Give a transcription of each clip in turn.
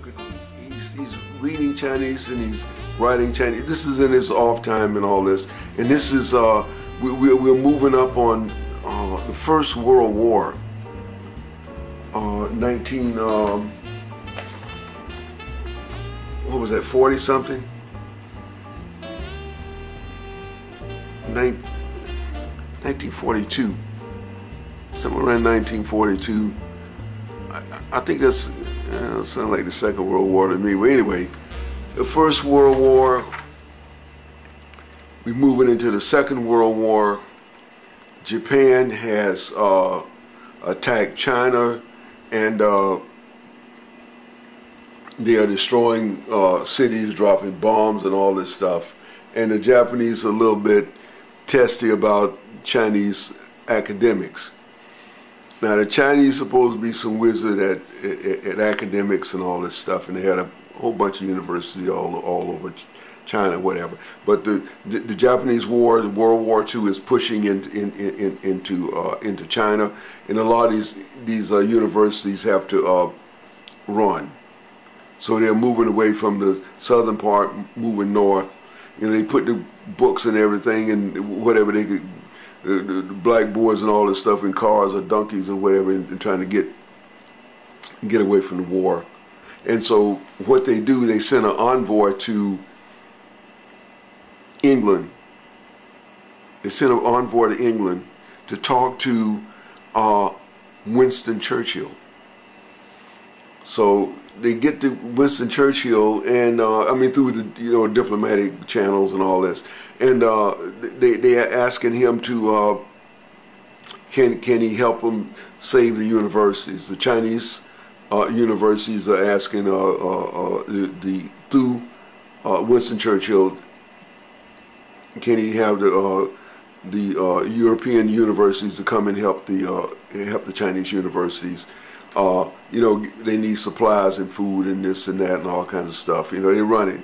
He's reading Chinese and he's writing Chinese. This is in his off time and all this. And this is we're moving up on the First World War. 40 something? 1942. Somewhere around 1942. I think that's sounds like the Second World War to me. But anyway, the First World War, we're moving into the Second World War. Japan has attacked China, and they are destroying cities, dropping bombs and all this stuff. And the Japanese are a little bit testy about Chinese academics. Now the Chinese supposed to be some wizard at academics and all this stuff, and they had a whole bunch of universities all over China, whatever. But the Japanese war, the World War II, is pushing into China, and a lot of these universities have to run. So they're moving away from the southern part, moving north. You know, they put the books and everything and whatever they could, the blackboards and all this stuff in cars or donkeys or whatever, and trying to get away from the war. And so what they do, they send an envoy to England. They sent an envoy to England to talk to Winston Churchill. So they get to Winston Churchill, and I mean through the diplomatic channels and all this, and they are asking him to can he help them save the universities. The Chinese universities are asking through Winston Churchill, can he have the European universities to come and help the Chinese universities. They need supplies and food and this and that and all kinds of stuff. They're running.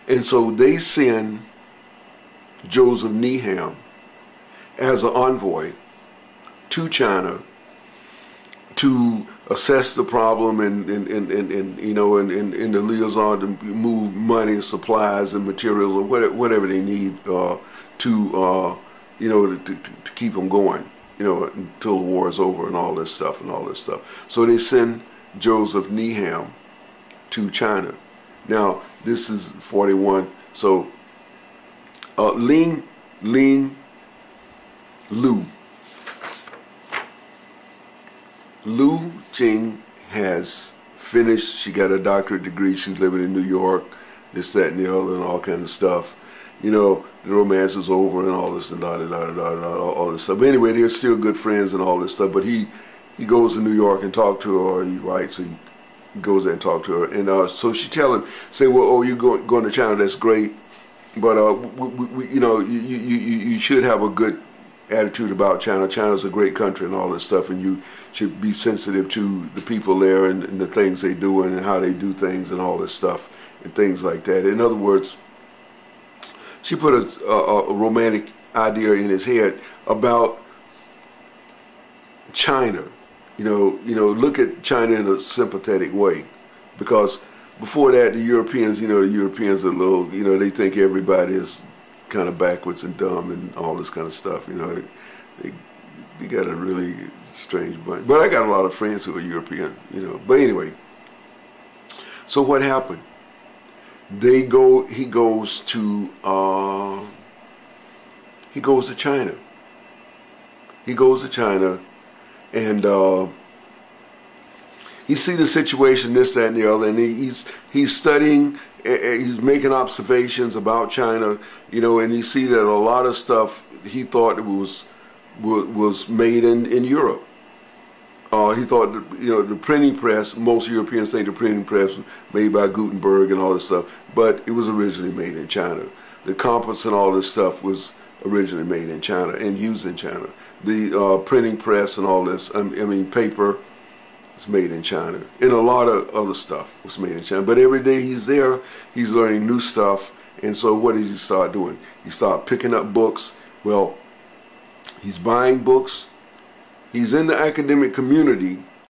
And so they send Joseph Needham as an envoy to China to assess the problem and the liaison to move money, supplies, and materials or whatever they need to keep them going. Until the war is over and all this stuff. So they send Joseph Needham to China. Now, this is 41. So, Ling Lu Jing has finished. She got a doctorate degree. She's living in New York, this, that, and the other, and all kinds of stuff. The romance is over and all this and all this stuff. But anyway, they're still good friends and all this stuff. But he goes to New York and talk to her, or he writes, so he goes there and talk to her. And so she tell him, say, well, oh, you're going to China, that's great, but you should have a good attitude about China. China's a great country and all this stuff, and you should be sensitive to the people there and the things they do and how they do things and all this stuff and things like that. In other words, she put a romantic idea in his head about China. Look at China in a sympathetic way, because before that, the Europeans are a little, they think everybody is kind of backwards and dumb and all this kind of stuff. They got a really strange bunch. But I got a lot of friends who are European. But anyway, so what happened? He goes to China. He goes to China, and he see the situation, this, that, and the other, and he's studying, he's making observations about China, and he see that a lot of stuff he thought it was made in Europe. He thought, the printing press, most Europeans think the printing press was made by Gutenberg and all this stuff, but it was originally made in China. The compass and all this stuff was originally made in China and used in China. The printing press and all this, paper, was made in China. And a lot of other stuff was made in China. But every day he's there, he's learning new stuff. And so what does he start doing? He started picking up books. Well, he's buying books. He's in the academic community,